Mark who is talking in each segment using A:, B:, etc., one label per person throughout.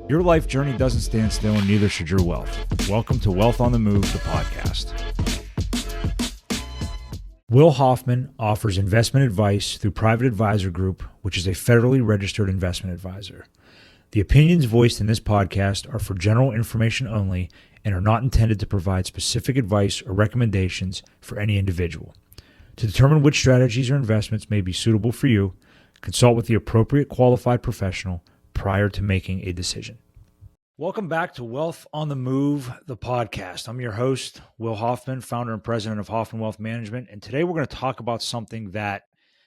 A: Your life journey doesn't stand still, and neither should your wealth. Welcome to Wealth on the Move, the podcast. Will Hoffman offers investment advice through Private Advisor Group, which is a federally registered investment advisor. The opinions voiced in this podcast are for general information only and are not intended to provide specific advice or recommendations for any individual. To determine which strategies or investments may be suitable for you, consult with the appropriate qualified professional prior to making a decision. Welcome back to Wealth on the Move, the podcast. I'm your host, Will Hoffman, founder and president of Hoffman Wealth Management. And today we're going to talk about something that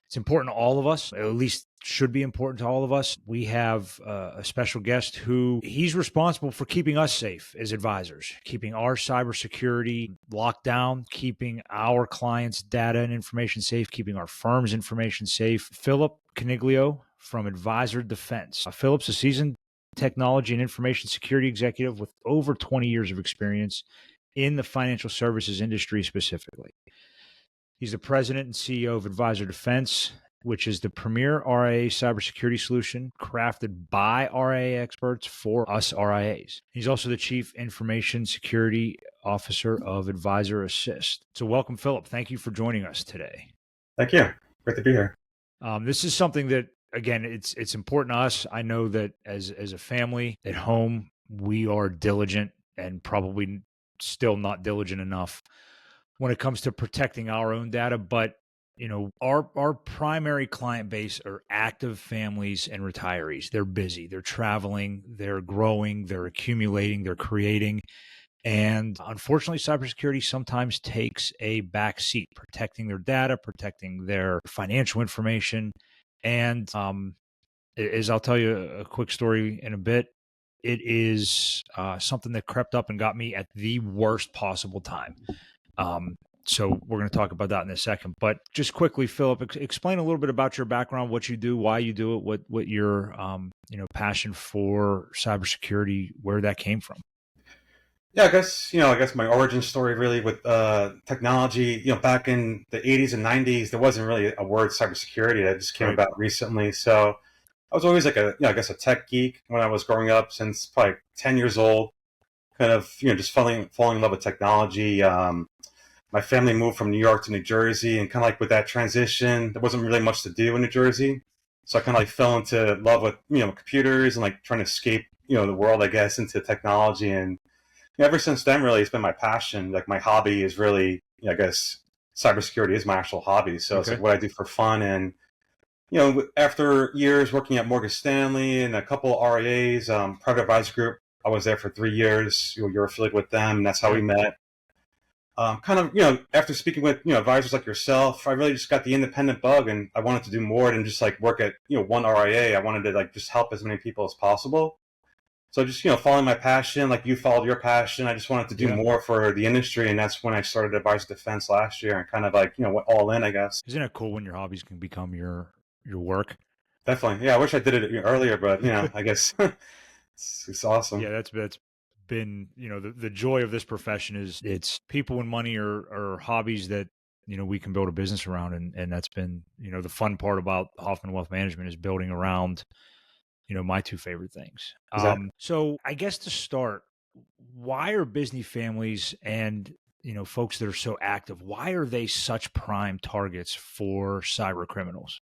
A: it's important to all of us, at least should be important to all of us. We have a special guest who he's responsible for keeping us safe as advisors, keeping our cybersecurity locked down, keeping our clients' data and information safe, keeping our firm's information safe. Philip Coniglio from Advisor Defense. Philip's a seasoned technology and information security executive with over 20 years of experience in the financial services industry specifically. He's the president and CEO of Advisor Defense, which is the premier RIA cybersecurity solution crafted by RIA experts for us RIAs. He's also the chief information security officer of Advisor Assist. So welcome, Philip. Thank you for joining us today.
B: Thank you. Great to be here.
A: This is something that, again, it's important to us. I know that as a family at home, we are diligent and probably still not diligent enough when it comes to protecting our own data. But, you know, our primary client base are active families and retirees. They're busy, they're traveling, they're growing, they're accumulating, they're creating. And unfortunately, cybersecurity sometimes takes a back seat, protecting their data, protecting their financial information. And as I'll tell you a quick story in a bit, it is something that crept up and got me at the worst possible time. So we're going to talk about that in a second. But just quickly, Philip, explain a little bit about your background, what you do, why you do it, what your passion for cybersecurity, where that came from.
B: Yeah, I guess my origin story really with technology, back in the 80s and 90s, there wasn't really a word cybersecurity that just came about recently. So I was always like a tech geek when I was growing up, since probably 10 years old, kind of, just falling in love with technology. My family moved from New York to New Jersey, and kind of like with that transition, there wasn't really much to do in New Jersey. So I kind of like fell into love with, computers and like trying to escape, the world, I guess, into technology. And ever since then, really, it's been my passion. Like my hobby is really, I guess, cybersecurity is my actual hobby. So It's like what I do for fun. And, after years working at Morgan Stanley and a couple of RIAs, Private Advisor Group, I was there for 3 years. You're affiliated with them, and that's how we met. After speaking with, advisors like yourself, I really just got the independent bug, and I wanted to do more than just like work at, one RIA. I wanted to like just help as many people as possible. So just, following my passion, like you followed your passion, I just wanted to do more for the industry. And that's when I started Advisor Defense last year, and kind of like, went all in, I guess.
A: Isn't it cool when your hobbies can become your work?
B: Definitely. Yeah. I wish I did it earlier, but, I guess it's awesome.
A: Yeah, that's been, the joy of this profession is it's people and money are hobbies that, we can build a business around. And that's been, the fun part about Hoffman Wealth Management is building around, my two favorite things.
B: Exactly.
A: So I guess to start, why are busy families and, folks that are so active, why are they such prime targets for cyber criminals?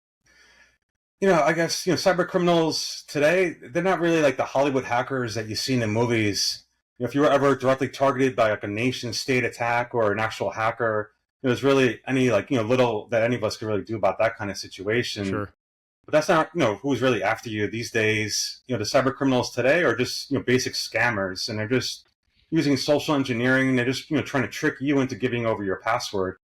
B: I guess, cyber criminals today, they're not really like the Hollywood hackers that you see in the movies. If you were ever directly targeted by like a nation state attack or an actual hacker, there's really any like, little that any of us could really do about that kind of situation.
A: Sure.
B: But that's not, who's really after you these days. The cyber criminals today are just, basic scammers, and they're just using social engineering. They're just, trying to trick you into giving over your password.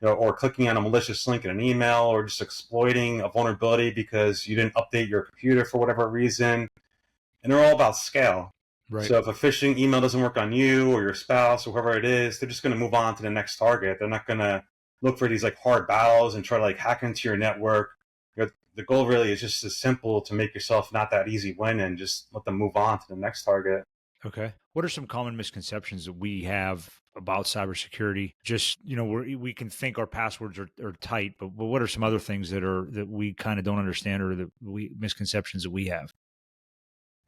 B: Or clicking on a malicious link in an email, or just exploiting a vulnerability because you didn't update your computer for whatever reason. And they're all about scale.
A: Right.
B: So if a phishing email doesn't work on you or your spouse or whoever it is, they're just going to move on to the next target. They're not going to look for these like hard battles and try to like hack into your network. The goal really is just as simple to make yourself not that easy win and just let them move on to the next target.
A: Okay. What are some common misconceptions that we have about cybersecurity? Just, we can think our passwords are tight, but what are some other things that we kind of don't understand, or misconceptions that we have?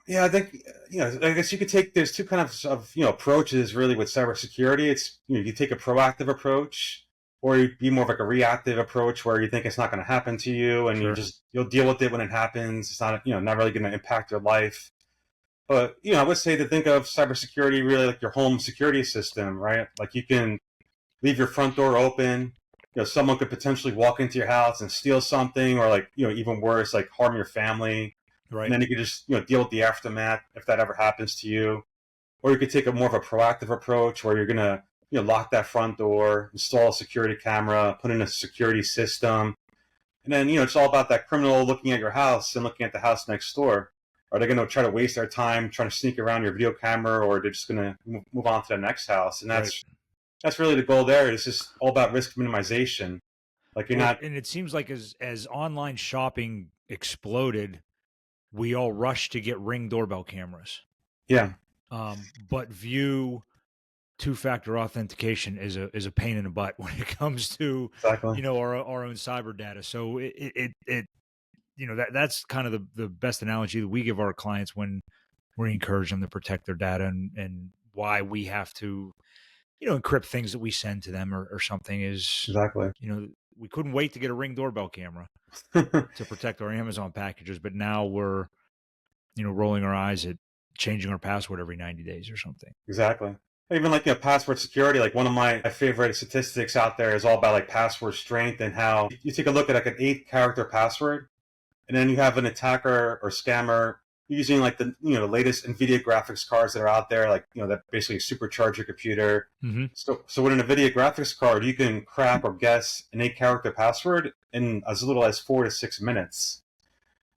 B: Yeah, I think I guess you could take there's two kinds of approaches really with cybersecurity. It's you take a proactive approach, or you be more of like a reactive approach where you think it's not going to happen to you, and
A: Sure.
B: you'll deal with it when it happens. It's not not really going to impact your life. But I would say to think of cybersecurity really like your home security system, right? Like you can leave your front door open. Someone could potentially walk into your house and steal something, or like even worse, like harm your family, and
A: Right.
B: then you could just deal with the aftermath if that ever happens to you. Or you could take a more of a proactive approach where you're gonna lock that front door, install a security camera, put in a security system, and then it's all about that criminal looking at your house and looking at the house next door. Are they going to try to waste their time trying to sneak around your video camera, or they're just going to move on to the next house? And
A: Right.
B: that's really the goal there. It's just all about risk minimization. Like you're
A: Well,
B: not,
A: and it seems like as online shopping exploded, we all rushed to get Ring doorbell cameras.
B: yeah,
A: But view two-factor authentication is a pain in the butt when it comes to
B: exactly,
A: our own cyber data. So that's kind of the best analogy that we give our clients when we encourage them to protect their data, and why we have to encrypt things that we send to them or something is
B: exactly.
A: we couldn't wait to get a Ring doorbell camera to protect our Amazon packages, but now we're rolling our eyes at changing our password every 90 days or something.
B: Exactly. Even like password security, like one of my favorite statistics out there is all about like password strength and how you take a look at like an 8 character password, and then you have an attacker or scammer using like the the latest NVIDIA graphics cards that are out there, like that basically supercharge your computer.
A: Mm-hmm.
B: So with an NVIDIA graphics card, you can crack or guess an 8 character password in as little as 4 to 6 minutes.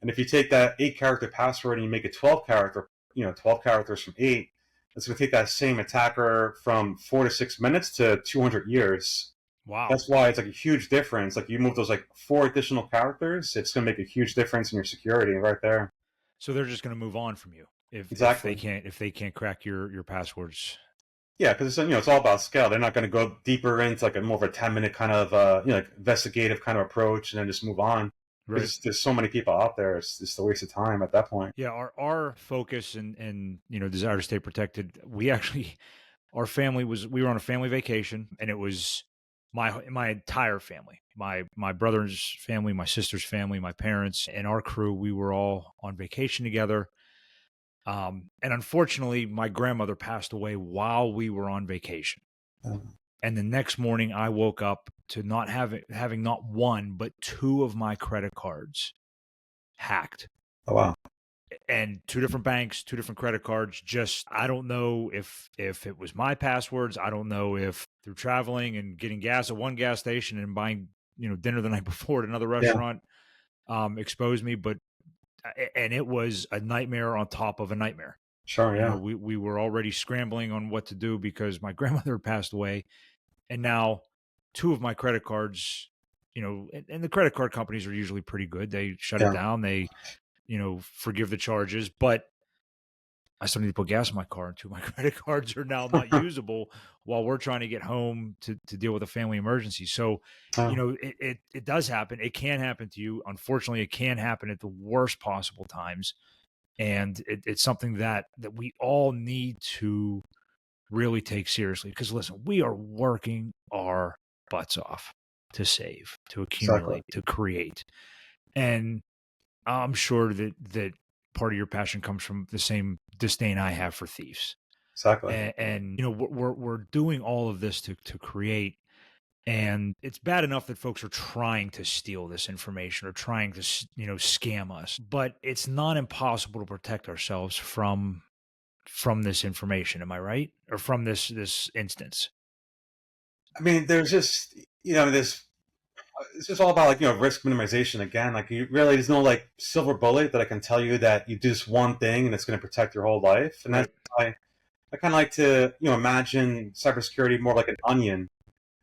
B: And if you take that 8 character password and you make it 12 character, 12 characters from 8, it's going to take that same attacker from 4 to 6 minutes to 200 years.
A: Wow.
B: That's why it's like a huge difference. Like you move those like 4 additional characters, it's going to make a huge difference in your security right there.
A: So they're just going to move on from you if they
B: Exactly.
A: can't crack your passwords.
B: Yeah, because it's all about scale. They're not going to go deeper into like a more of a 10 minute kind of like investigative kind of approach and then just move on.
A: Right.
B: Because there's so many people out there, it's just a waste of time at that point.
A: Yeah, our focus and desire to stay protected. We actually we were on a family vacation, and it was my entire family, my brother's family, my sister's family, my parents, and our crew. We were all on vacation together. And unfortunately, my grandmother passed away while we were on vacation. And the next morning, I woke up to not having not one but two of my credit cards hacked,
B: Oh wow.
A: and two different banks, two different credit cards. Just I don't know if it was my passwords. I don't know if through traveling and getting gas at one gas station and buying dinner the night before at another
B: Yeah.
A: restaurant exposed me. But and it was a nightmare on top of a nightmare.
B: Sure. Yeah.
A: We were already scrambling on what to do because my grandmother passed away, and now two of my credit cards. And the credit card companies are usually pretty good. They shut it
B: Yeah.
A: down. They forgive the charges, but I still need to put gas in my car, and two of my credit cards are now not usable while we're trying to get home to deal with a family emergency. So,
B: Oh,
A: it does happen. It can happen to you. Unfortunately, it can happen at the worst possible times. And it's something that we all need to really take seriously, because listen, we are working our butts off to save, to
B: exactly.
A: accumulate, to create. And I'm sure that part of your passion comes from the same disdain I have for thieves.
B: Exactly.
A: And we're doing all of this to create, and it's bad enough that folks are trying to steal this information or trying to scam us, but it's not impossible to protect ourselves from this information. Am I right? Or from this instance?
B: I mean, there's just this. It's just all about like risk minimization again. Like you really, there's no like silver bullet that I can tell you that you do this one thing and it's going to protect your whole life. And that's
A: Right.
B: why I kind of like to imagine cybersecurity more like an onion,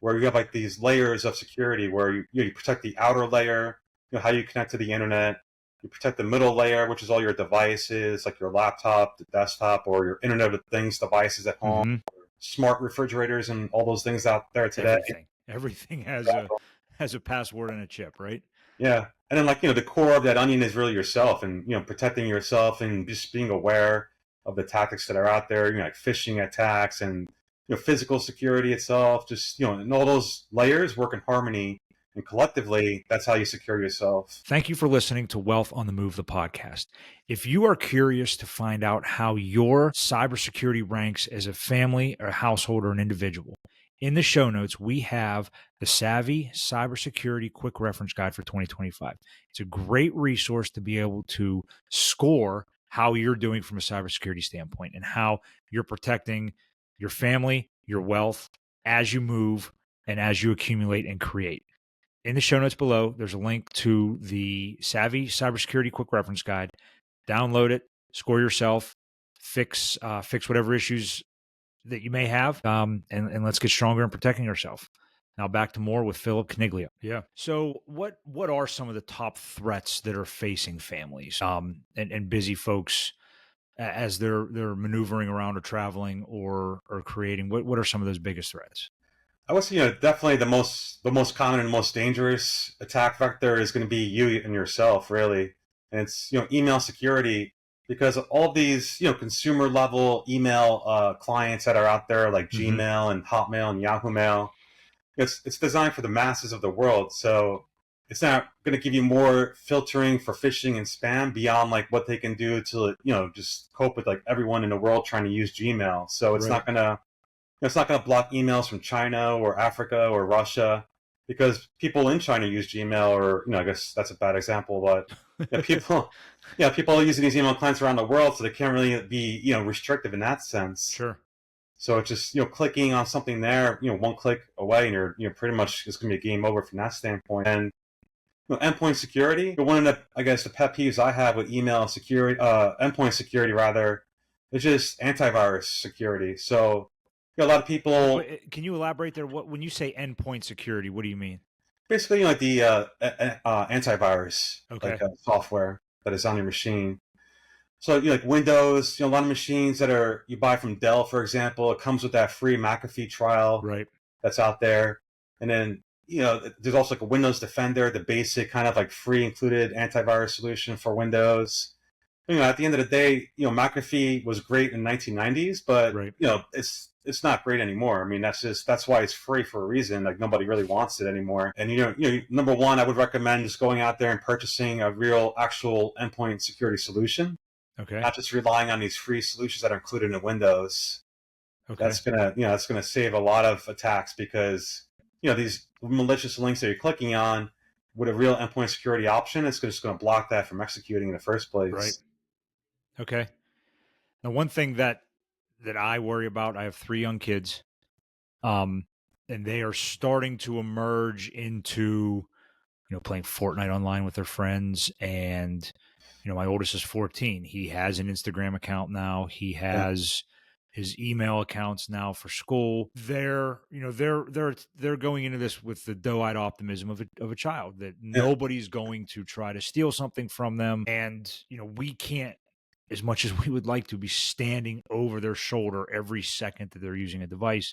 B: where you have like these layers of security, where you protect the outer layer, how you connect to the internet. You protect the middle layer, which is all your devices, like your laptop, the desktop, or your Internet of Things devices at home,
A: Mm-hmm.
B: smart refrigerators, and all those things out there today.
A: Everything has a password and a chip, right?
B: Yeah. And then, like, the core of that onion is really yourself, and, protecting yourself and just being aware of the tactics that are out there, like phishing attacks and, physical security itself, just, and all those layers work in harmony. And collectively, that's how you secure yourself.
A: Thank you for listening to Wealth on the Move, the podcast. If you are curious to find out how your cybersecurity ranks as a family, a household, or an individual, in the show notes, we have the Savvy Cybersecurity Quick Reference Guide for 2025. It's a great resource to be able to score how you're doing from a cybersecurity standpoint and how you're protecting your family, your wealth as you move and as you accumulate and create. In the show notes below, there's a link to the Savvy Cybersecurity Quick Reference Guide. Download it, score yourself, fix whatever issues that you may have, and let's get stronger in protecting yourself. Now back to more with Philip Coniglio. Yeah. So what are some of the top threats that are facing families and busy folks as they're maneuvering around or traveling or creating? What are some of those biggest threats?
B: I would say, definitely the most common and most dangerous attack vector is going to be you and yourself, really. And it's, email security, because all these, consumer level email clients that are out there, like Gmail and Hotmail and Yahoo Mail. It's designed for the masses of the world, so it's not going to give you more filtering for phishing and spam beyond like what they can do to, just cope with like everyone in the world trying to use Gmail. So it's not going to block emails from China or Africa or Russia, because people in China use Gmail, or, I guess that's a bad example, but people are using these email clients around the world, so they can't really be, restrictive in that sense.
A: Sure.
B: So it's just, clicking on something there, one click away, and you're pretty much, it's going to be a game over from that standpoint. And, endpoint security, one of the, I guess, the pet peeves I have with email security, endpoint security rather, is just antivirus security. So, a lot of people.
A: Can you elaborate there? When you say endpoint security, what do you mean?
B: Basically, like the antivirus,
A: Okay.
B: software that is on your machine. So, like Windows, a lot of machines that you buy from Dell, for example, it comes with that free McAfee trial,
A: Right.
B: that's out there. And then, there's also like a Windows Defender, the basic kind of like free included antivirus solution for Windows. At the end of the day, McAfee was great in the 1990s, but,
A: Right.
B: It's not great anymore. I mean, that's why it's free for a reason. Like, nobody really wants it anymore. And, number one, I would recommend just going out there and purchasing a real actual endpoint security solution.
A: Okay.
B: Not just relying on these free solutions that are included in Windows.
A: Okay.
B: That's gonna save a lot of attacks, because, these malicious links that you're clicking on with a real endpoint security option, it's just going to block that from executing in the first place.
A: Right. Okay. Now, one thing that I worry about, I have 3 young kids, and they are starting to emerge into, playing Fortnite online with their friends. And, my oldest is 14. He has an Instagram account now. He has his email accounts now for school. They're going into this with the doe-eyed optimism of a child, that nobody's going to try to steal something from them. And, we can't, as much as we would like to, be standing over their shoulder every second that they're using a device.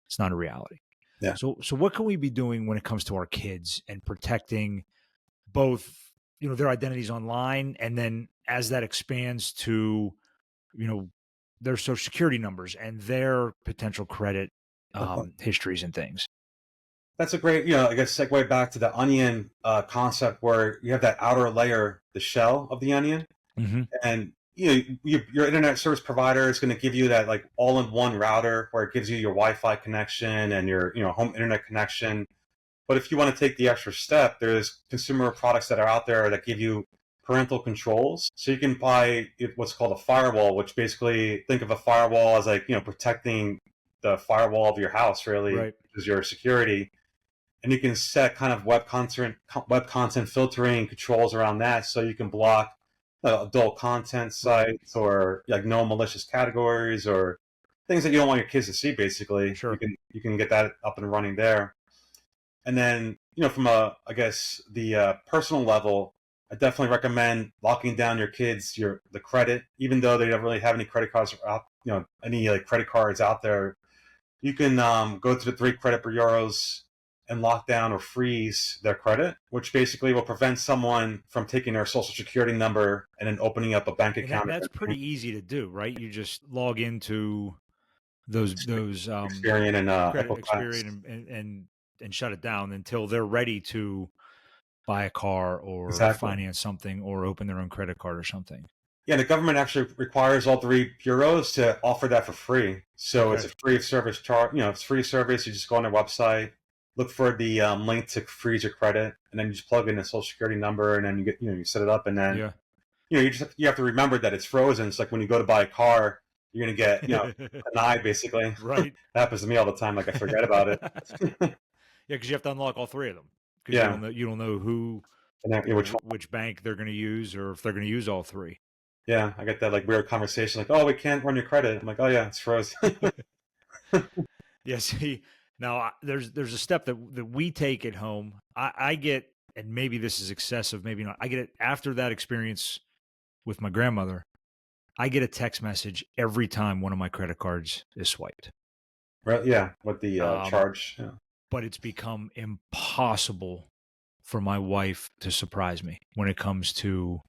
A: It's not a reality.
B: Yeah.
A: So what can we be doing when it comes to our kids and protecting both, their identities online, and then as that expands to, their social security numbers and their potential credit histories and things?
B: That's a great, I guess, segue back to the onion concept, where you have that outer layer, the shell of the onion.
A: Mm-hmm.
B: And your internet service provider is going to give you that like all-in-one router, where it gives you your Wi-Fi connection and your home internet connection. But if you want to take the extra step, there's consumer products that are out there that give you parental controls. So you can buy what's called a firewall, which basically, think of a firewall as like, protecting the firewall of your house, really,
A: Right.
B: which is your security. And you can set kind of web content filtering controls around that, so you can block adult content sites, or like no malicious categories, or things that you don't want your kids to see. Basically,
A: Sure.
B: you can get that up and running there. And then, from I guess the personal level, I definitely recommend locking down your kids the credit, even though they don't really have any credit cards out, any like credit cards out there. You can go to the 3 credit bureaus and lock down or freeze their credit, which basically will prevent someone from taking their social security number and then opening up a bank
A: And
B: account.
A: that's pretty easy to do, right? You just log into those
B: Experian and
A: credit
B: Equifax.
A: Experian and shut it down until they're ready to buy a car or
B: Exactly.
A: finance something or open their own credit card or something.
B: Yeah, the government actually requires all three bureaus to offer that for free. So it's
A: Okay.
B: a free of service charge. It's free service. You just go on their website, look for the link to freeze your credit, and then you just plug in a social security number, and then you get you set it up, and then
A: Yeah.
B: you have to remember that it's frozen. It's like when you go to buy a car, you're gonna get denied basically.
A: Right.
B: That happens to me all the time. Like I forget about it.
A: Yeah, because you have to unlock all three of them because
B: Yeah,
A: you don't know who
B: and then which one?
A: which bank they're going to use or if they're going to use all three.
B: Yeah, I get that like weird conversation like, oh, we can't run your credit. I'm like, oh yeah, it's frozen.
A: Yeah, see, now there's a step that we take at home. I get, and maybe this is excessive, maybe not. I get it after that experience with my grandmother. I get a text message every time one of my credit cards is swiped.
B: Right? Yeah, with the
A: Um,
B: charge. Yeah.
A: but it's become impossible for my wife to surprise me when it comes to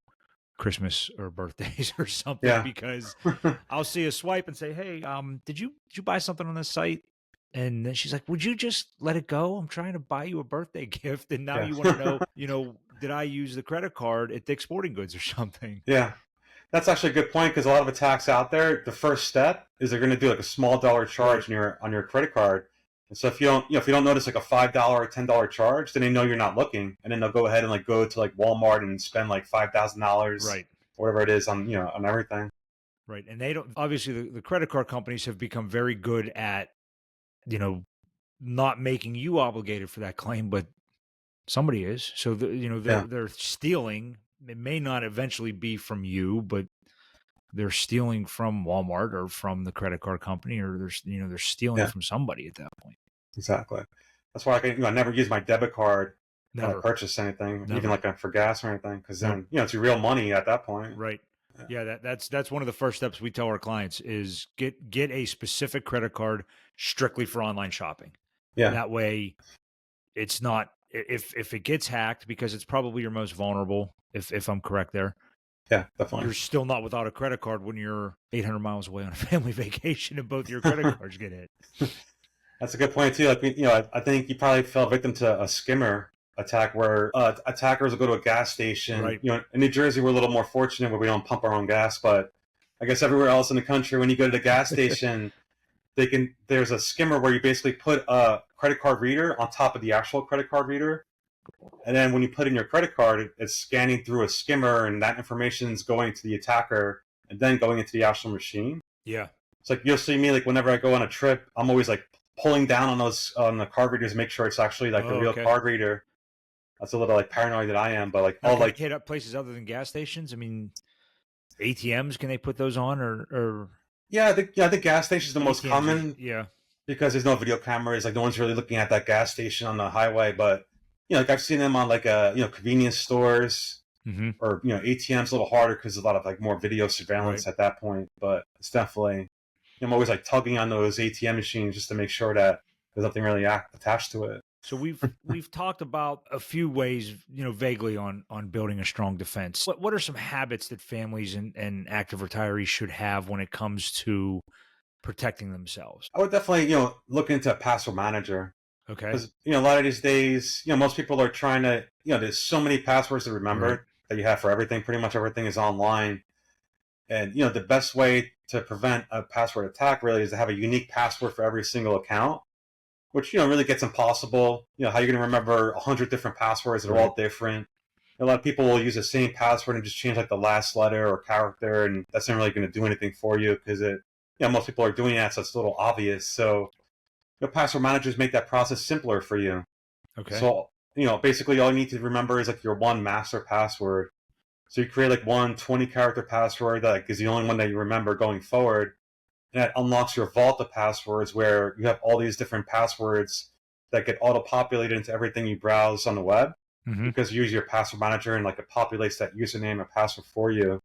A: Christmas or birthdays or something
B: Yeah.
A: because I'll see a swipe and say, "Hey, did you buy something on this site?" And then she's like, "Would you just let it go? I'm trying to buy you a birthday gift, and now
B: Yeah.
A: you want to know, did I use the credit card at Dick's Sporting Goods or something?"
B: Yeah. That's actually a good point because a lot of attacks out there, the first step is they're going to do like a small dollar
A: Right,
B: charge on your credit card. And so if you don't notice like a $5 or $10 charge, then they know you're not looking, and then they'll go ahead and like go to like Walmart and spend like $5,000,
A: right,
B: whatever it is on on everything.
A: right. And they don't. Obviously, the credit card companies have become very good at you know not making you obligated for that claim, but somebody is. So
B: Yeah.
A: they're stealing. It may not eventually be from you, but they're stealing from Walmart or from the credit card company, or they're stealing
B: Yeah.
A: from somebody at that point.
B: Exactly. That's why I never use my debit card when I
A: Never,
B: purchase anything, even
A: never.
B: like for gas or anything, because
A: Nope.
B: then it's your real money at that point.
A: Right.
B: Yeah.
A: Yeah, that's one of the first steps we tell our clients is get a specific credit card strictly for online shopping.
B: Yeah.
A: That way it's not if it gets hacked because it's probably your most vulnerable if I'm correct there.
B: Yeah. Definitely.
A: You're still not without a credit card when you're 800 miles away on a family vacation and both your credit cards get hit.
B: That's a good point too. Like I think you probably fell victim to a skimmer attack where attackers will go to a gas station.
A: Right.
B: In New Jersey, we're a little more fortunate where we don't pump our own gas, but I guess everywhere else in the country, when you go to the gas station, there's a skimmer where you basically put a credit card reader on top of the actual credit card reader, and then when you put in your credit card, it's scanning through a skimmer, and that information is going to the attacker and then going into the actual machine.
A: Yeah.
B: It's like you'll see me like whenever I go on a trip, I'm always like pulling down on the card readers to make sure it's actually like the real
A: Okay.
B: card reader. That's a little like paranoid that I am, but like
A: Now,
B: all
A: can
B: like
A: it hit up places other than gas stations? I mean, ATMs, can they put those on or
B: yeah, I think gas station is the most
A: ATMs?
B: common
A: Yeah.
B: because there's no video cameras. Like no one's really looking at that gas station on the highway, but like I've seen them on like convenience stores
A: Mm-hmm.
B: or ATMs a little harder because there's a lot of like more video surveillance
A: Right.
B: at that point. But it's definitely I'm always like tugging on those ATM machines just to make sure that there's nothing really attached to it.
A: So we've talked about a few ways, vaguely on building a strong defense. What are some habits that families and active retirees should have when it comes to protecting themselves?
B: I would definitely look into a password manager
A: Okay.
B: because a lot of these days most people are trying to there's so many passwords to
A: Right.
B: remember that you have for everything. Pretty much everything is online, and the best way to prevent a password attack really is to have a unique password for every single account, which really gets impossible. How you're going to remember 100 different passwords that are
A: Right.
B: all different. A lot of people will use the same password and just change like the last letter or character, and that's not really going to do anything for you because most people are doing that, so it's a little obvious. So password managers make that process simpler for you.
A: Okay.
B: So basically all you need to remember is like your one master password. So you create like one 20-character password that like, is the only one that you remember going forward, and that unlocks your vault of passwords where you have all these different passwords that get auto-populated into everything you browse on the web
A: Mm-hmm.
B: because you use your password manager and like it populates that username and password for you. And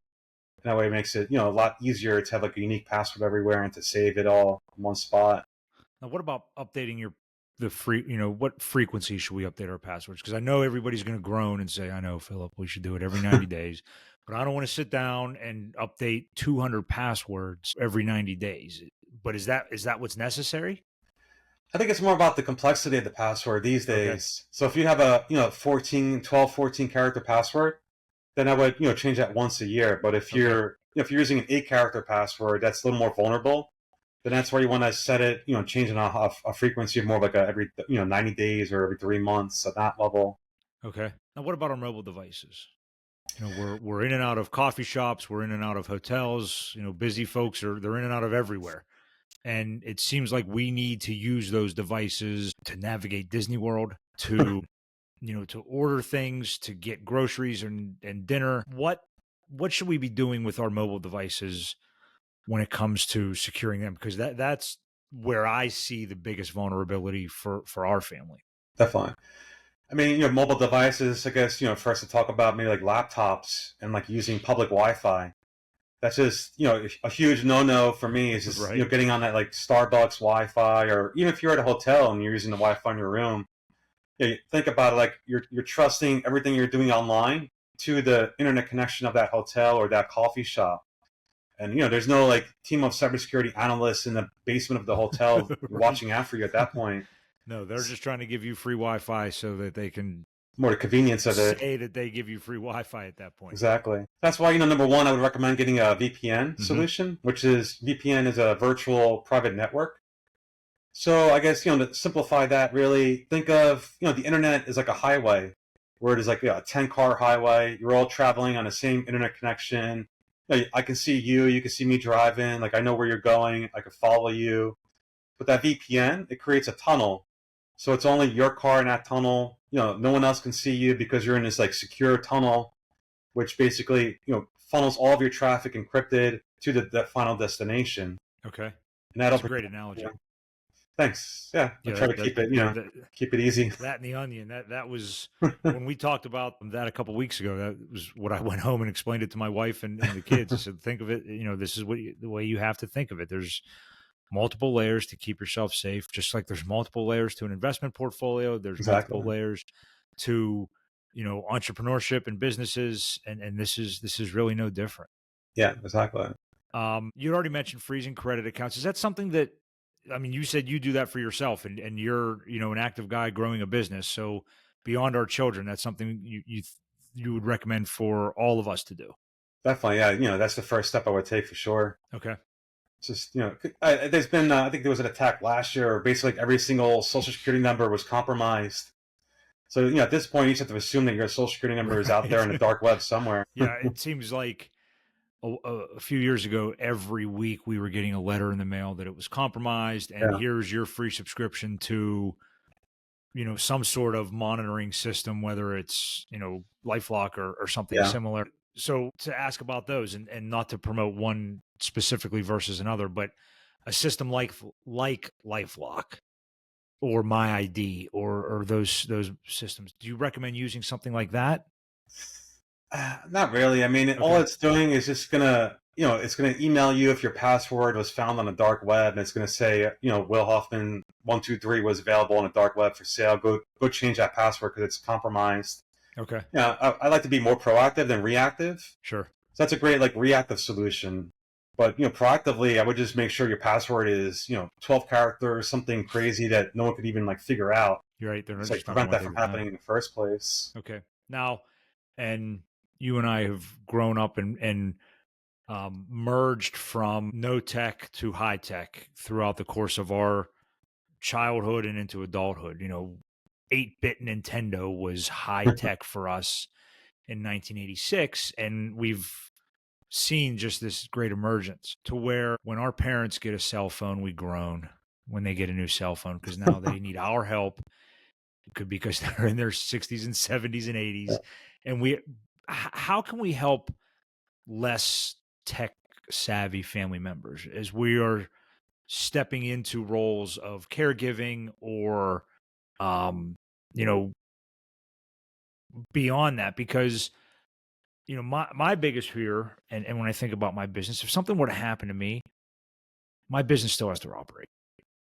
B: that way it makes it a lot easier to have like a unique password everywhere and to save it all in one spot.
A: Now, what about updating what frequency should we update our passwords? Because I know everybody's going to groan and say, I know, Philip, we should do it every 90 days. But I don't want to sit down and update 200 passwords every 90 days. But is that what's necessary?
B: I think it's more about the complexity of the password these
A: Okay.
B: days. So if you have a 14 character password, then I would change that once a year. But if
A: Okay.
B: if you're using an 8 character password, that's a little more vulnerable. Then that's where you want to set it, change it on a frequency of more like every 90 days or every 3 months at that level.
A: Okay. Now, what about our mobile devices? We're in and out of coffee shops, we're in and out of hotels. Busy folks they're in and out of everywhere. And it seems like we need to use those devices to navigate Disney World, to to order things, to get groceries and dinner. What should we be doing with our mobile devices when it comes to securing them? Because that's where I see the biggest vulnerability for our family.
B: Definitely. I mean, mobile devices, I guess, for us to talk about maybe like laptops and like using public Wi-Fi. That's just, a huge no-no for me is just,
A: Right.
B: getting on that like Starbucks Wi-Fi, or even if you're at a hotel and you're using the Wi-Fi in your room, think about it like you're trusting everything you're doing online to the internet connection of that hotel or that coffee shop. And, there's no like team of cybersecurity analysts in the basement of the hotel
A: Right.
B: watching out for you at that point.
A: No, they're just trying to give you free Wi-Fi so that they can
B: More the convenience of it.
A: say that they give you free Wi-Fi at that point.
B: Exactly. That's why, number one, I would recommend getting a VPN solution, which is VPN is a virtual private network. So I guess, to simplify that, really think of, the internet is like a highway where it is like a 10-car highway. You're all traveling on the same internet connection. I can see you, you can see me driving. Like I know where you're going. I can follow you. With that VPN, it creates a tunnel. So it's only your car in that tunnel. No one else can see you because you're in this like secure tunnel, which basically, funnels all of your traffic encrypted to the final destination.
A: Okay.
B: And that'll
A: That's a great analogy.
B: Thanks. Yeah. I try to keep it, keep it easy.
A: That and the onion. That was when we talked about that a couple of weeks ago. That was what I went home and explained it to my wife and the kids. I said, think of it, this is the way you have to think of it. There's multiple layers to keep yourself safe, just like there's multiple layers to an investment portfolio. There's multiple layers to, entrepreneurship and businesses. And this is really no different.
B: Yeah, exactly.
A: You'd already mentioned freezing credit accounts. Is that something that, you said you do that for yourself and you're, an active guy growing a business. So beyond our children, that's something you would recommend for all of us to do.
B: Definitely. Yeah. That's the first step I would take for sure.
A: Okay.
B: Just, there's been, I think there was an attack last year where basically every single social security number was compromised. So, at this point, you just have to assume that your social security number is out there in the dark web somewhere.
A: Yeah. It seems like a few years ago, every week we were getting a letter in the mail that it was compromised, and here's your free subscription to, some sort of monitoring system, whether it's, LifeLock or something similar. So to ask about those and not to promote one specifically versus another, but a system like LifeLock or MyID or those systems, do you recommend using something like that?
B: Not really. I mean, all it's doing is just gonna, it's gonna email you if your password was found on the dark web, and it's gonna say, Will Hoffman 123 was available on the dark web for sale. Go change that password because it's compromised.
A: Okay.
B: Yeah, I like to be more proactive than reactive.
A: Sure.
B: So that's a great like reactive solution. But proactively, I would just make sure your password is 12 characters, something crazy that no one could even like figure out.
A: You're right. They're not
B: like prevent that from happening in the first place.
A: Okay. Now, and you and I have grown up and merged from no tech to high tech throughout the course of our childhood and into adulthood. 8-bit Nintendo was high tech for us in 1986, and we've seen just this great emergence to where when our parents get a cell phone, we groan when they get a new cell phone because now they need our help. It could be because they're in their 60s and 70s and 80s, and how can we help less tech savvy family members as we are stepping into roles of caregiving or beyond that? Because my biggest fear, and when I think about my business, if something were to happen to me, my business still has to operate.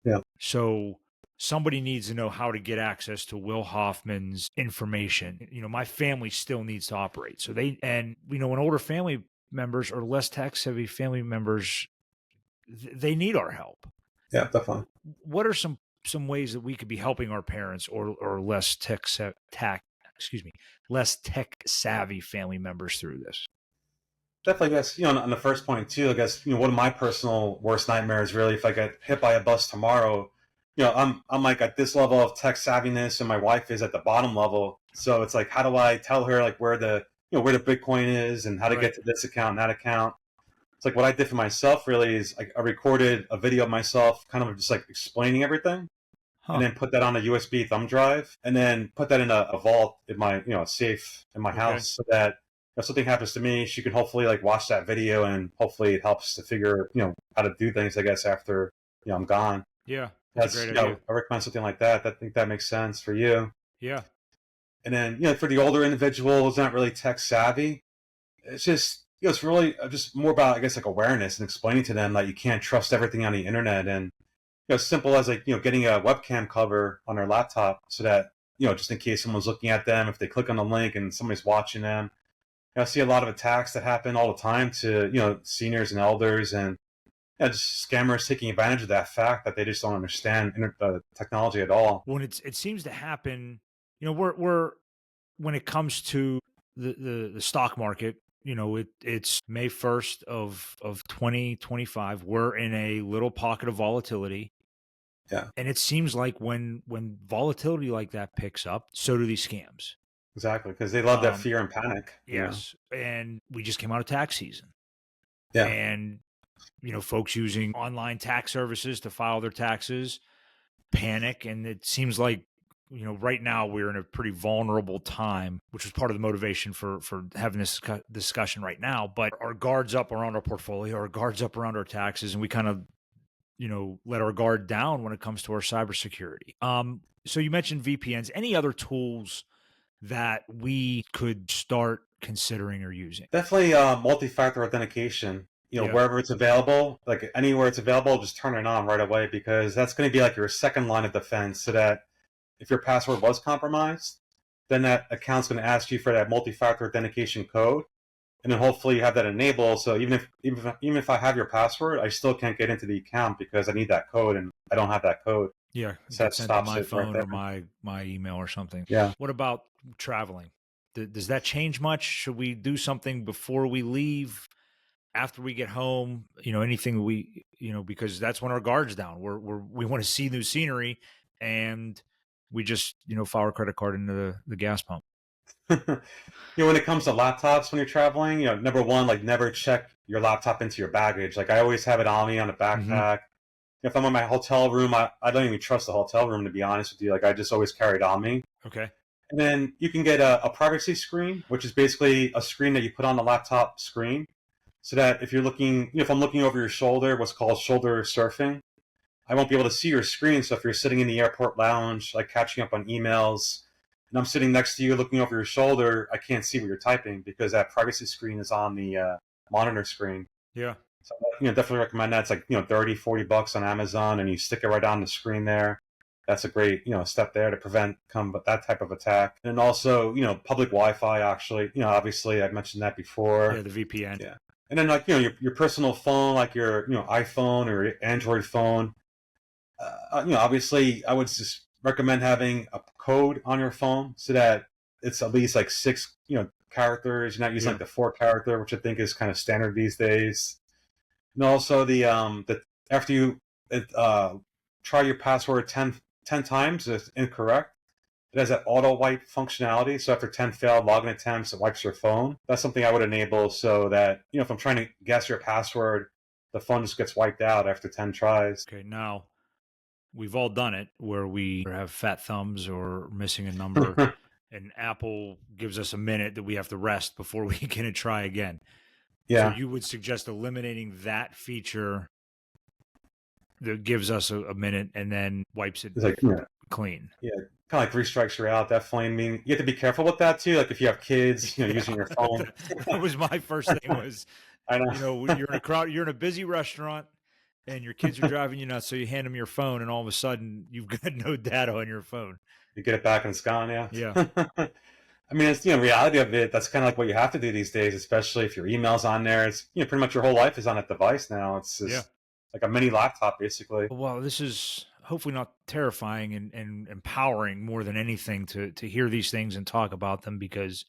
B: Yeah.
A: So somebody needs to know how to get access to Will Hoffman's information. My family still needs to operate. So when older family members or less tech savvy family members, they need our help.
B: Yeah, definitely.
A: What are some ways that we could be helping our parents or less tech savvy family members through this?
B: Definitely, I guess, on the first point too, I guess, one of my personal worst nightmares really, if I get hit by a bus tomorrow, I'm like at this level of tech savviness and my wife is at the bottom level. So it's like, how do I tell her like where the Bitcoin is and how to get to this account and that account? It's like what I did for myself really is like I recorded a video of myself kind of just like explaining everything and then put that on a USB thumb drive and then put that in a vault in my, a safe in my house so that if something happens to me, she can hopefully like watch that video and hopefully it helps to figure, how to do things, I guess, after, I'm gone.
A: Yeah. That's a great idea.
B: I recommend something like that. I think that makes sense for you.
A: Yeah.
B: And then, for the older individual who's not really tech savvy, it's just, it's really just more about, I guess, like awareness and explaining to them that you can't trust everything on the internet. And, as simple as like, getting a webcam cover on their laptop so that, just in case someone's looking at them, if they click on the link and somebody's watching them. I see a lot of attacks that happen all the time to, seniors and elders and just scammers taking advantage of that fact that they just don't understand technology at all.
A: When it seems to happen, we're when it comes to the stock market, it's May 1st of 2025. We're in a little pocket of volatility.
B: Yeah.
A: And it seems like when volatility like that picks up, so do these scams.
B: Exactly, because they love that fear and panic.
A: Yes. And we just came out of tax season.
B: Yeah.
A: And, folks using online tax services to file their taxes panic. And it seems like, right now we're in a pretty vulnerable time, which was part of the motivation for having this discussion right now. But our guards up around our portfolio, our guards up around our taxes, and we kind of, let our guard down when it comes to our cybersecurity. So you mentioned VPNs. Any other tools that we could start considering or using?
B: Definitely multi-factor authentication. Wherever it's available, like anywhere it's available, just turn it on right away because that's going to be like your second line of defense so that if your password was compromised, then that account's going to ask you for that multi-factor authentication code. And then hopefully you have that enabled. So even if I have your password, I still can't get into the account because I need that code and I don't have that code.
A: Yeah,
B: so that stops
A: my
B: it
A: phone
B: right
A: or my email or something.
B: Yeah.
A: What about traveling? Does that change much? Should we do something before we leave? After we get home? Anything we because that's when our guard's down. We want to see new scenery, and we just file our credit card into the gas pump.
B: When it comes to laptops when you're traveling, number one, like never check your laptop into your baggage. Like I always have it on me on a backpack. Mm-hmm. If I'm in my hotel room, I don't even trust the hotel room, to be honest with you. Like I just always carry it on me.
A: Okay.
B: And then you can get a privacy screen, which is basically a screen that you put on the laptop screen. So that if you're looking, if I'm looking over your shoulder, what's called shoulder surfing, I won't be able to see your screen. So if you're sitting in the airport lounge, like catching up on emails, and I'm sitting next to you looking over your shoulder, I can't see what you're typing because that privacy screen is on the monitor screen.
A: Yeah.
B: So, definitely recommend that. It's like, $30-$40 on Amazon and you stick it right on the screen there. That's a great, step there to prevent that type of attack. And also, public Wi-Fi, actually, obviously I mentioned that before.
A: Yeah, the VPN.
B: Yeah. And then like, your personal phone, like your, iPhone or Android phone, obviously I would just recommend having a code on your phone so that it's at least like 6, characters. You're not using like the 4 character, which I think is kind of standard these days. And also the after you try your password 10 times, if it's incorrect, it has that auto wipe functionality. So after 10 failed login attempts, it wipes your phone. That's something I would enable so that, if I'm trying to guess your password, the phone just gets wiped out after 10 tries.
A: Okay, now we've all done it where we have fat thumbs or missing a number and Apple gives us a minute that we have to rest before we can try again.
B: Yeah.
A: So you would suggest eliminating that feature that gives us a minute and then wipes it clean.
B: Yeah, kind of like 3 strikes you're out. Definitely. I mean, you have to be careful with that too. Like if you have kids, using your phone.
A: That was my first thing was,
B: I know.
A: you're in a crowd, you're in a busy restaurant and your kids are driving you nuts. So you hand them your phone, and all of a sudden you've got no data on your phone.
B: You get it back and it's gone. Yeah.
A: Yeah.
B: I mean, it's, reality of it. That's kind of like what you have to do these days, especially if your email's on there. It's, pretty much your whole life is on that device now. It's just like a mini laptop, basically.
A: Well, this is hopefully not terrifying and empowering more than anything to hear these things and talk about them, because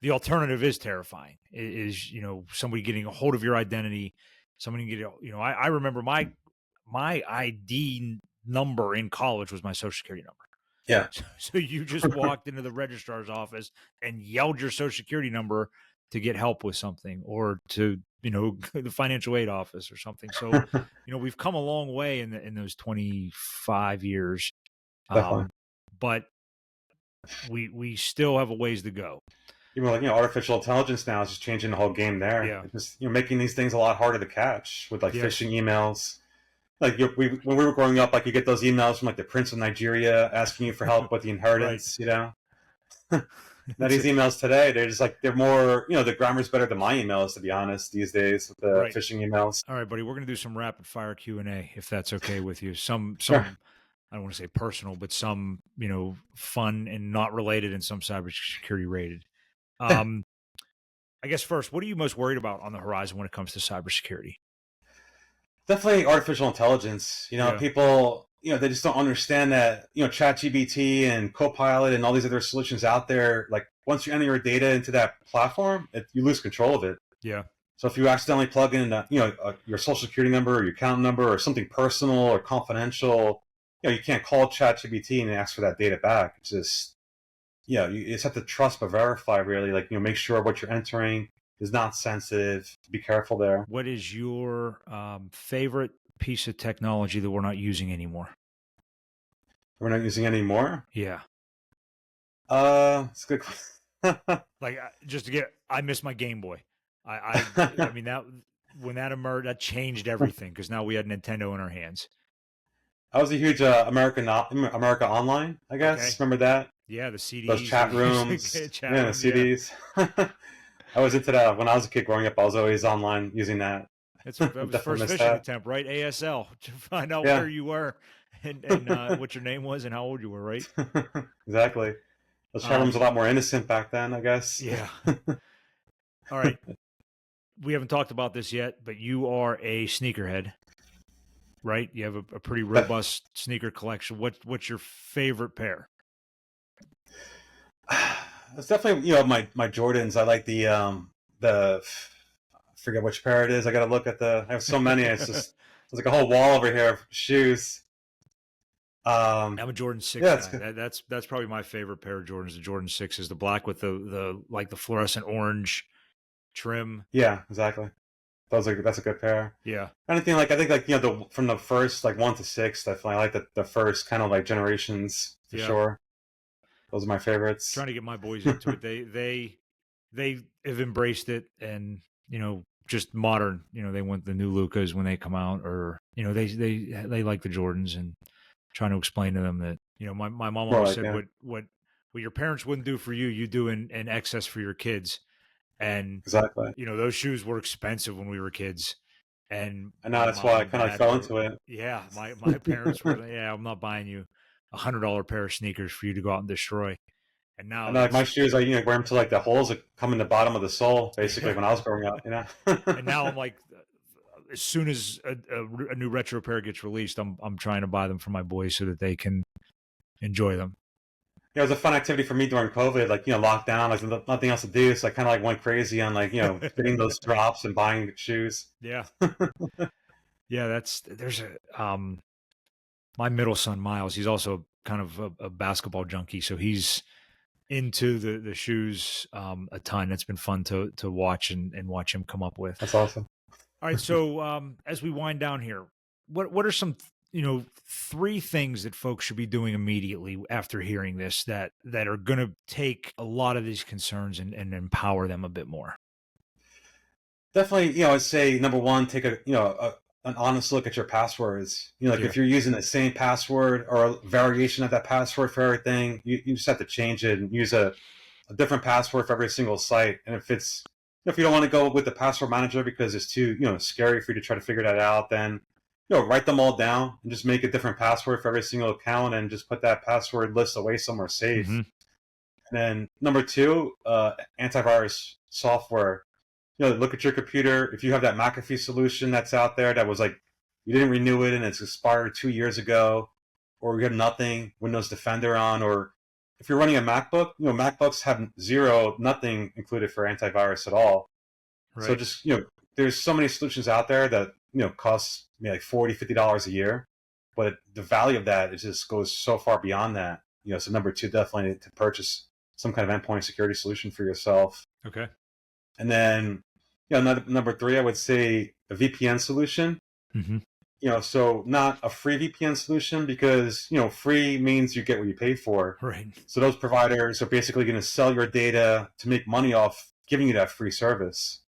A: the alternative is terrifying. Is somebody getting a hold of your identity, somebody getting I remember my ID number in college was my social security number.
B: Yeah.
A: So you just walked into the registrar's office and yelled your social security number to get help with something, or to the financial aid office or something. So we've come a long way in those 25 years,
B: Definitely.
A: but we still have a ways to go.
B: Even like artificial intelligence now is just changing the whole game there.
A: Yeah.
B: It's just making these things a lot harder to catch with like phishing emails. Like when we were growing up, like you get those emails from like the Prince of Nigeria asking you for help with the inheritance. Now these emails today, they're just like, they're more, the grammar's better than my emails, to be honest, these days with the phishing emails.
A: All right, buddy, we're gonna do some rapid fire Q&A if that's okay with you. Some
B: Sure.
A: I don't want to say personal, but some fun and not related, and some cybersecurity rated. I guess first, what are you most worried about on the horizon when it comes to cybersecurity?
B: Definitely artificial intelligence. People, they just don't understand that, ChatGPT and Copilot and all these other solutions out there, like once you enter your data into that platform, you lose control of it.
A: Yeah.
B: So if you accidentally plug in, your social security number or your account number or something personal or confidential, you can't call ChatGPT and ask for that data back. It's just, you just have to trust but verify, really. Like, make sure what you're entering is not sensitive. Be careful there.
A: What is your favorite piece of technology that we're not using anymore?
B: We're not using anymore?
A: Yeah.
B: It's a good question.
A: Like, just to get, I miss my Game Boy. I mean, that when that emerged, that changed everything, because now we had Nintendo in our hands.
B: I was a huge America Online, I guess. Okay. Remember that?
A: Yeah, the CDs.
B: Those chat rooms. The CDs. Yeah. I was into that when I was a kid growing up. I was always online using that.
A: That was the first phishing attempt, right? ASL, to find out where you were and what your name was and how old you were, right?
B: Exactly. Those chat rooms were a lot more innocent back then, I guess.
A: Yeah. All right. We haven't talked about this yet, but you are a sneakerhead, right? You have a pretty robust sneaker collection. What's your favorite pair?
B: It's definitely my Jordans. I like the I forget which pair it is. I got to look at I have so many. It's just there's like a whole wall over here of shoes.
A: I'm a Jordan 6 guy. That's probably my favorite pair of Jordans. The Jordan 6 is the black with the like the fluorescent orange trim.
B: Yeah, exactly. That's a good pair.
A: Yeah.
B: Anything like, I think like from the first like 1 to 6, definitely I like the first kind of like generations for sure. Those are my favorites.
A: Trying to get my boys into it. They have embraced it, and just modern. They want the new Lucas when they come out, or they like the Jordans, and trying to explain to them that my mom always said what your parents wouldn't do for you, you do in excess for your kids. And
B: exactly,
A: those shoes were expensive when we were kids, and
B: I know that's why I kind of fell into it.
A: Yeah, my parents were I'm not buying you $100 pair of sneakers for you to go out and destroy. And now,
B: like my shoes, I wear them to like the holes that come in the bottom of the sole, basically. When I was growing up,
A: And now I'm like, as soon as a new retro pair gets released, I'm trying to buy them for my boys so that they can enjoy them.
B: Yeah, it was a fun activity for me during COVID, like, lockdown, like nothing else to do. So I kind of like went crazy on like, getting those drops and buying shoes.
A: Yeah. Yeah. My middle son, Miles, he's also kind of a basketball junkie. So he's into the shoes a ton. It's been fun to watch and watch him come up with.
B: That's awesome.
A: All right. So as we wind down here, what are some 3 things that folks should be doing immediately after hearing this that are going to take a lot of these concerns and empower them a bit more?
B: Definitely, I'd say number 1, take an honest look at your passwords. If you're using the same password or a variation of that password for everything, you just have to change it and use a different password for every single site. And if you don't want to go with the password manager because it's too, scary for you to try to figure that out, then write them all down and just make a different password for every single account and just put that password list away somewhere safe. And then number two, antivirus software. Look at your computer. If you have that McAfee solution that's out there that was like, you didn't renew it and it's expired 2 years ago, or you have nothing, Windows Defender on, or if you're running a MacBook, MacBooks have nothing included for antivirus at all.
A: Right.
B: So just, there's so many solutions out there that, cost me like $40, $50 a year. But the value of that, it just goes so far beyond that. So number two, definitely to purchase some kind of endpoint security solution for yourself.
A: Okay.
B: And then, number three, I would say a VPN solution. So not a free VPN solution because, free means you get what you pay for.
A: Right.
B: So those providers are basically going to sell your data to make money off giving you that free service.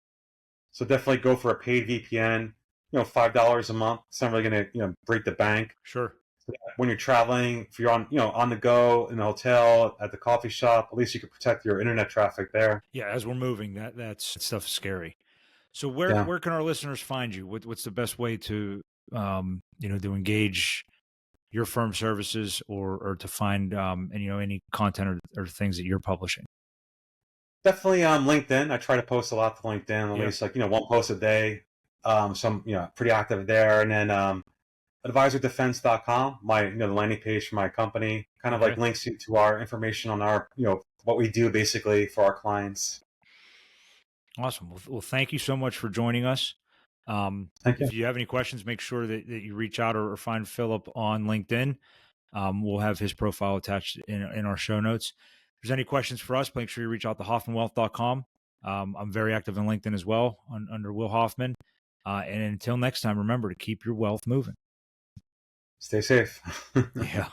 B: So definitely go for a paid VPN, $5 a month. It's not really going to, break the bank.
A: Sure.
B: When you're traveling, if you're on the go in a hotel, at the coffee shop, at least you can protect your internet traffic there.
A: Yeah, as we're moving, that stuff's scary. So where can our listeners find you? What's the best way to to engage your firm services or to find any content or things that you're publishing?
B: Definitely LinkedIn. I try to post a lot to LinkedIn, at least one post a day. So I'm pretty active there, and then advisordefense.com, the landing page for my company, kind of like links you to our information on our what we do basically for our clients.
A: Awesome. Well, thank you so much for joining us.
B: Thank you.
A: If you have any questions, make sure that you reach out or find Philip on LinkedIn. We'll have his profile attached in our show notes. If there's any questions for us, make sure you reach out to hoffmanwealth.com. I'm very active on LinkedIn as well under Will Hoffman. And until next time, remember to keep your wealth moving.
B: Stay safe.
A: Yeah.